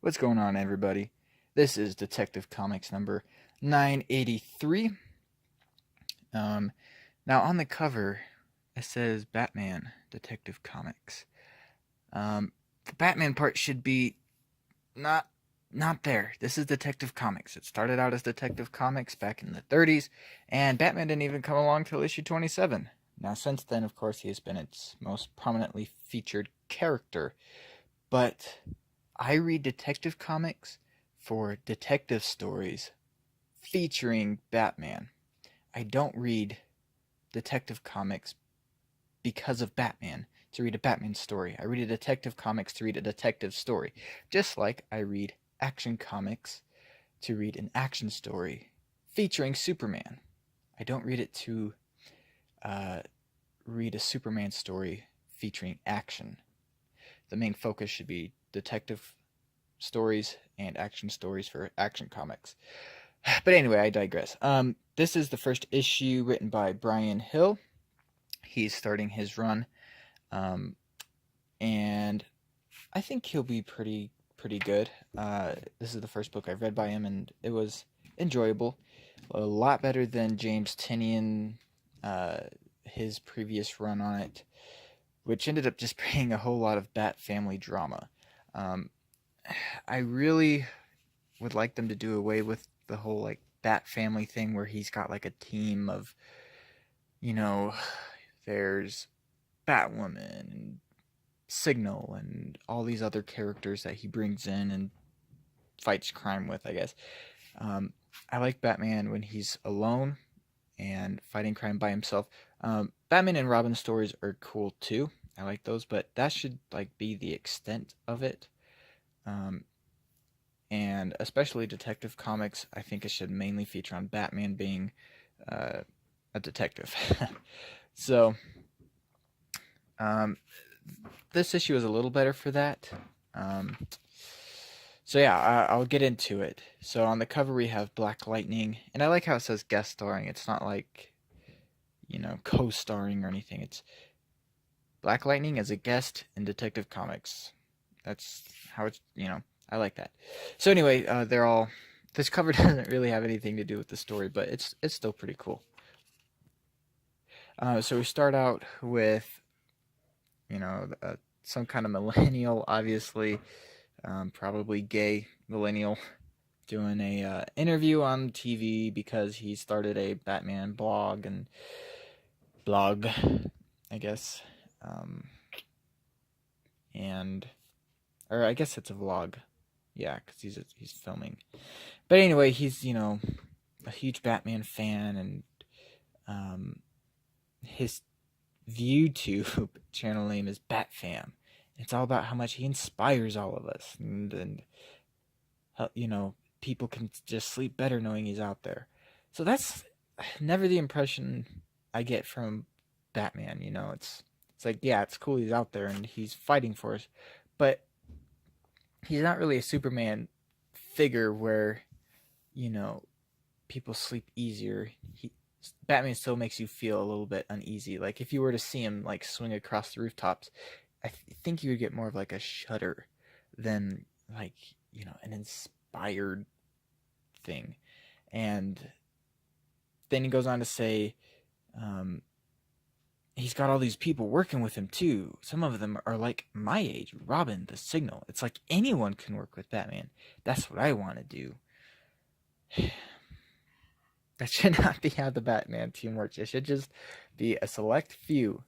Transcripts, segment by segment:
What's going on, everybody? This is Detective Comics number 983. Um, Now on the cover, it says Batman Detective Comics. The Batman part should be not not there. This is Detective Comics. It started out as Detective Comics back in the 30s, and Batman didn't even come along till issue 27. Now, since then, of course, he has been its most prominently featured character. But I read Detective Comics for detective stories featuring Batman. I don't read Detective Comics because of Batman to read a Batman story. I read a Detective Comics to read a detective story. Just like I read Action Comics to read an action story featuring Superman. I don't read it to uh, read a Superman story featuring action. The main focus should be detective stories and action stories for Action Comics. But anyway, I digress. This is the first issue written by Bryan Hill. He's starting his run, and I think he'll be pretty good. This is the first book I've read by him, and it was enjoyable. A lot better than James Tynion, his previous run on it, which ended up just being a whole lot of Bat family drama. Um, I really would like them to do away with the whole like Bat family thing where he's got like a team of, you know, there's Batwoman and Signal and all these other characters that he brings in and fights crime with, I guess. I like Batman when he's alone and fighting crime by himself. Batman and Robin stories are cool too. I like those, but that should like be the extent of it. Um, and especially Detective Comics, I think it should mainly feature on Batman being uh, a detective. So, um, this issue is a little better for that. Um, so yeah, I'll get into it. So on the cover we have Black Lightning, and I like how it says guest starring. It's not like, co-starring or anything. It's Black Lightning as a guest in Detective Comics. That's how it's. I like that. So anyway, they're all. This cover doesn't really have anything to do with the story, but it's still pretty cool. So we start out with some kind of millennial, obviously, probably gay millennial, doing a interview on TV because he started a Batman blog, I guess, um, and or I guess it's a vlog, yeah, because he's filming. But anyway, he's a huge Batman fan, and his YouTube channel name is BatFam. It's all about how much he inspires all of us, and how, people can just sleep better knowing he's out there. So that's never the impression I get from Batman. It's like, yeah, it's cool he's out there and he's fighting for us, but he's not really a Superman figure where you know people sleep easier. Batman still makes you feel a little bit uneasy. Like if you were to see him like swing across the rooftops, think you would get more of like a shudder than like an inspired thing. And then he goes on to say, um, he's got all these people working with him too. Some of them are like my age. Robin, the Signal. It's like anyone can work with Batman. That's what I want to do. That should not be how the Batman team works. It should just be a select few,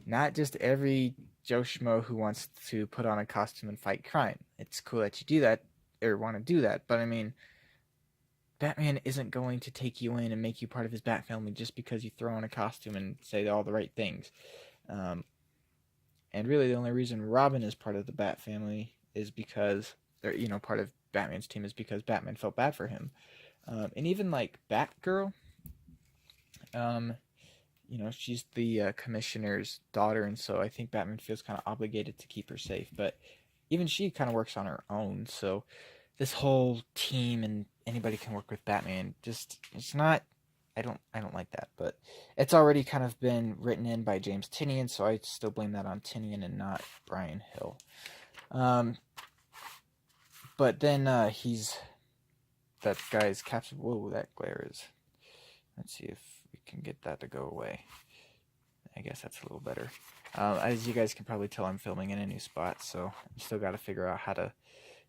not just every Joe Schmo who wants to put on a costume and fight crime. It's cool that you do that or want to do that, but I mean, Batman isn't going to take you in and make you part of his Bat family just because you throw on a costume and say all the right things. Um, and really, the only reason Robin is part of the Bat family is because, or part of Batman's team is because Batman felt bad for him. And even like Batgirl, um, she's the commissioner's daughter, and so I think Batman feels kind of obligated to keep her safe. But even she kind of works on her own, so this whole team and anybody can work with Batman. Just it's not. I don't like that, but it's already kind of been written in by James Tynion, so I still blame that on Tynion and not Bryan Hill. Um, But then that guy's captured. Whoa, that glare is. Let's see if we can get that to go away. I guess that's a little better. As you guys can probably tell, I'm filming in a new spot, so I still got to figure out how to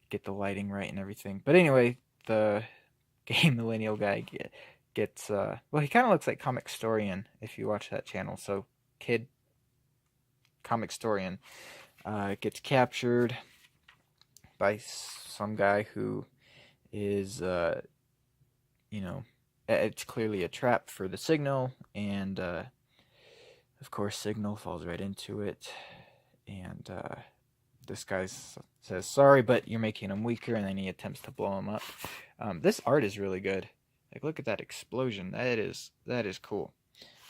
get the lighting right and everything. But anyway, the gay millennial guy gets well, he kind of looks like Comic Storian if you watch that channel. So kid Comic Storian gets captured by some guy who is it's clearly a trap for the Signal, and of course Signal falls right into it, and this guy says sorry, but you're making him weaker, and then he attempts to blow him up. This art is really good. Like, look at that explosion. That is cool.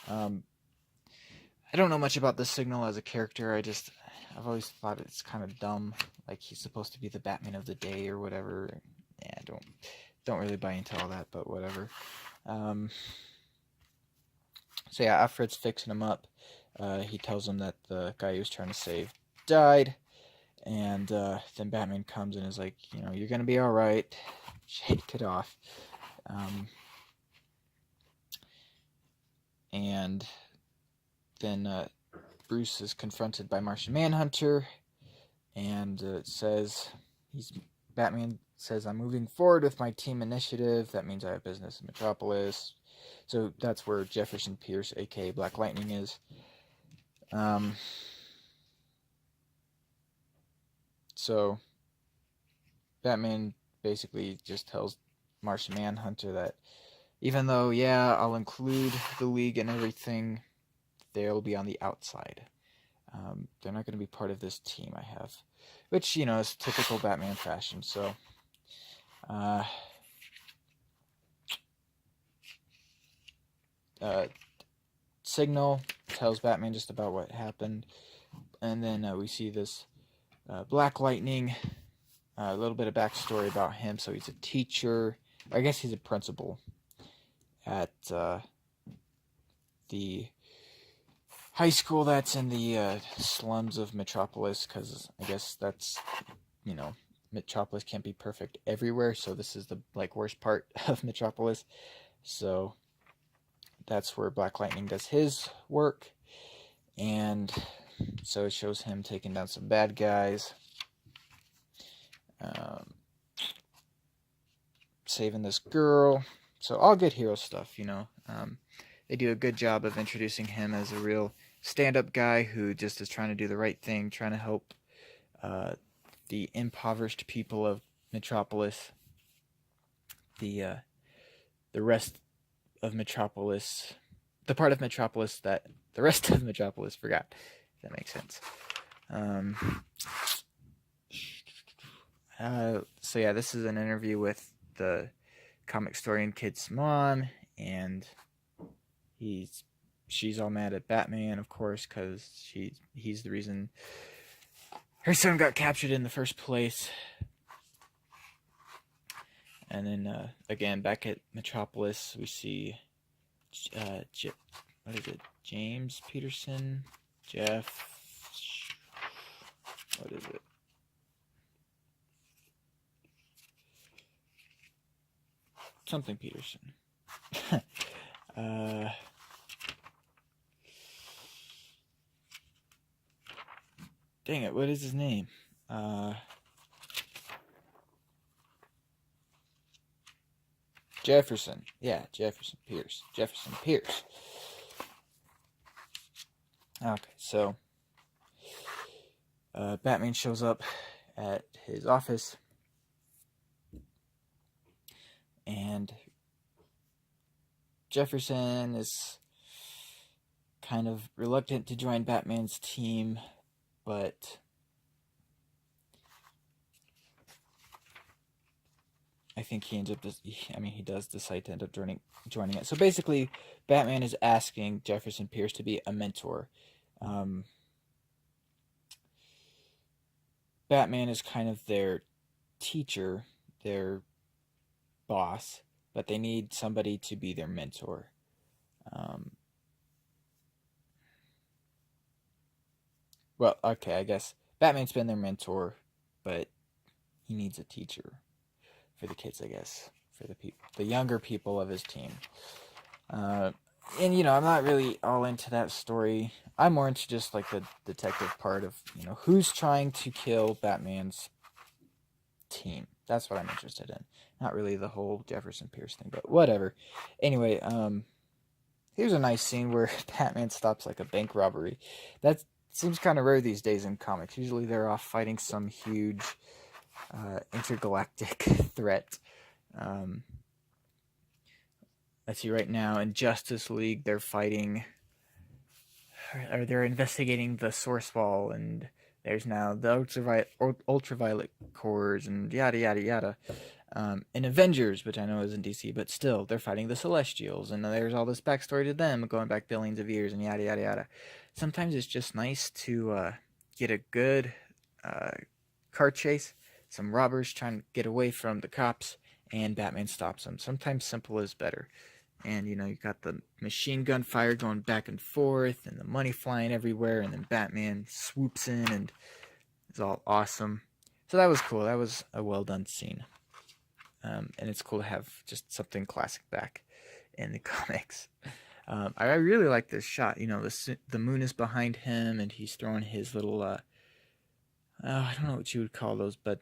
I don't know much about the Signal as a character. I've always thought it's kind of dumb. Like, he's supposed to be the Batman of the day or whatever. Yeah, I don't really buy into all that, but whatever. So yeah, Alfred's fixing him up. He tells him that the guy he was trying to save died. And then Batman comes and is like, you're going to be all right. Shake it off. And then Bruce is confronted by Martian Manhunter, and Batman says, I'm moving forward with my team initiative. That means I have business in Metropolis. So that's where Jefferson Pierce, aka Black Lightning, is. So Batman basically just tells Martian Manhunter that even though, yeah, I'll include the League and everything, they'll be on the outside. They're not going to be part of this team I have. Which, is typical Batman fashion. So, Signal tells Batman just about what happened. And then we see this Black Lightning. A little bit of backstory about him. So he's a teacher. I guess he's a principal at the high school that's in the slums of Metropolis, because I guess that's, Metropolis can't be perfect everywhere, so this is the worst part of Metropolis. So that's where Black Lightning does his work, and so it shows him taking down some bad guys, saving this girl. So all good hero stuff, they do a good job of introducing him as a real stand-up guy who just is trying to do the right thing, trying to help the impoverished people of Metropolis, the rest of Metropolis, the part of Metropolis that the rest of Metropolis forgot. If that makes sense. So yeah, this is an interview with the Comic Storian kid's mom, and she's all mad at Batman, of course, because he's the reason her son got captured in the first place. And then again, back at Metropolis, we see what is it? James Peterson, Jeff. What is it? Something Peterson. Dang it, what is his name? Jefferson. Yeah, Jefferson Pierce. Jefferson Pierce. Okay, so Batman shows up at his office, and Jefferson is kind of reluctant to join Batman's team, but I think he does decide to end up joining it. So basically, Batman is asking Jefferson Pierce to be a mentor. Batman is kind of their teacher, their boss, but they need somebody to be their mentor. Well, okay, I guess Batman's been their mentor, but he needs a teacher for the kids, I guess, for the younger people of his team. And you know, I'm not really all into that story. I'm more into just like the detective part of, you know, who's trying to kill Batman's team. That's what I'm interested in. Not really the whole Jefferson Pierce thing, but whatever. Anyway, here's a nice scene where Batman stops like a bank robbery. That seems kind of rare these days in comics. Usually they're off fighting some huge intergalactic threat. Let's see, right now in Justice League, they're fighting, or they're investigating the Source Wall, and there's now the ultraviolet cores, and yada yada yada. In Avengers, which I know isn't DC, but still, they're fighting the Celestials, and there's all this backstory to them going back billions of years, and yada yada yada. Sometimes it's just nice to get a good car chase, some robbers trying to get away from the cops, and Batman stops them. Sometimes simple is better. And, you know, you got the machine gun fire going back and forth, and the money flying everywhere, and then Batman swoops in, and it's all awesome. So that was cool. That was a well-done scene. And it's cool to have just something classic back in the comics. I really like this shot. You know, the moon is behind him, and he's throwing his little, I don't know what you would call those, but,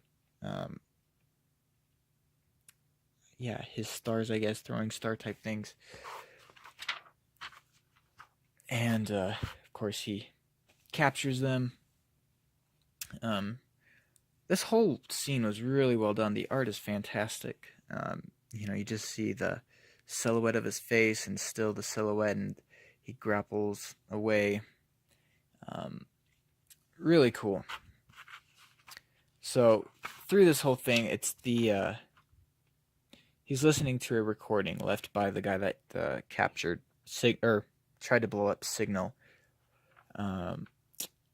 yeah, his stars, I guess, throwing star type things. And, of course, he captures them. This whole scene was really well done. The art is fantastic. You know, you just see the silhouette of his face and still the silhouette, and he grapples away. Really cool. So, through this whole thing, it's the, he's listening to a recording left by the guy that captured tried to blow up Signal.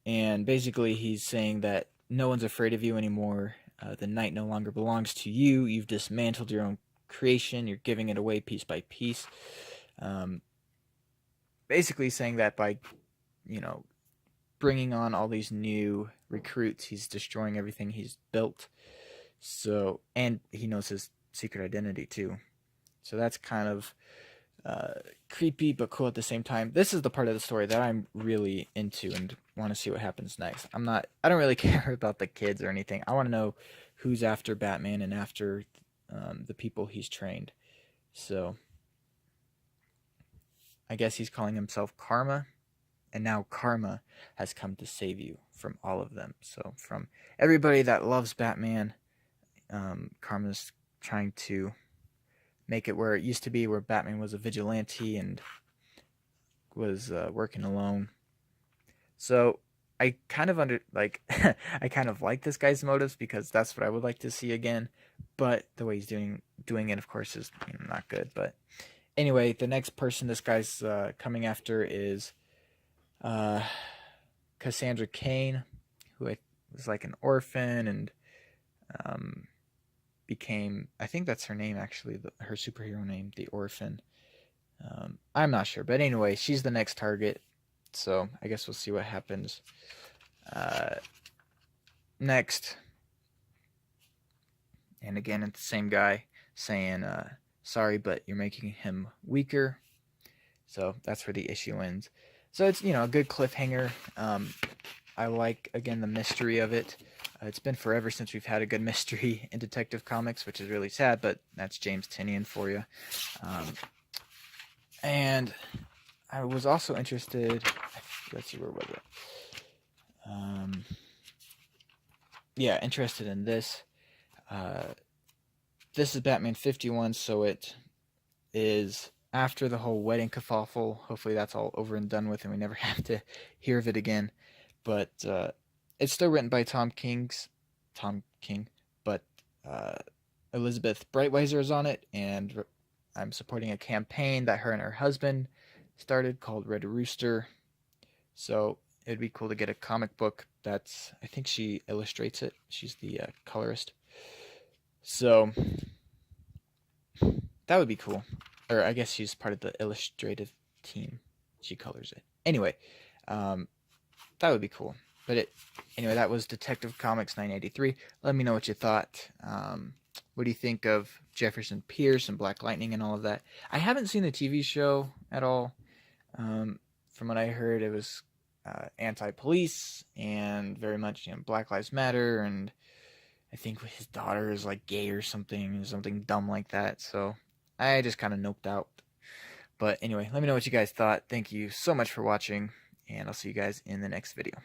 And basically he's saying that no one's afraid of you anymore. The night no longer belongs to you. You've dismantled your own creation. You're giving it away piece by piece. Basically saying that by, you know, bringing on all these new recruits, he's destroying everything he's built. So, and he knows his secret identity too. So that's kind of creepy but cool at the same time. This is the part of the story that I'm really into and want to see what happens next. I don't really care about the kids or anything. I want to know who's after Batman and after the people he's trained. So I guess he's calling himself Karma, and now Karma has come to save you from all of them. So from everybody that loves Batman, Karma's trying to make it where it used to be, where Batman was a vigilante and was working alone. So I kind of I kind of like this guy's motives, because that's what I would like to see again. But the way he's doing it, of course, is, you know, not good. But anyway, the next person this guy's coming after is Cassandra Cain, who was like an orphan and became, I think that's her name actually, her superhero name, the Orphan. I'm not sure, but anyway, she's the next target. So I guess we'll see what happens next. And again, it's the same guy saying, sorry, but you're making him weaker. So that's where the issue ends. So it's, you know, a good cliffhanger. I like, again, the mystery of it. It's been forever since we've had a good mystery in Detective Comics, which is really sad, but that's James Tynion for you. And I was also interested, let's see, where was it? Yeah, interested in this. This is Batman 51, so it is after the whole wedding kerfuffle. Hopefully that's all over and done with and we never have to hear of it again. But it's still written by Tom King, but Elizabeth Breitweiser is on it, and I'm supporting a campaign that her and her husband started called Red Rooster. So it'd be cool to get a comic book that's, I think she illustrates it. She's the colorist. So that would be cool. Or I guess she's part of the illustrative team. She colors it. Anyway, that would be cool. But anyway, that was Detective Comics 983. Let me know what you thought. What do you think of Jefferson Pierce and Black Lightning and all of that? I haven't seen the TV show at all. From what I heard, it was anti-police and very much, Black Lives Matter, and I think his daughter is like gay or something dumb like that. So I just kind of noped out. But anyway, let me know what you guys thought. Thank you so much for watching, and I'll see you guys in the next video.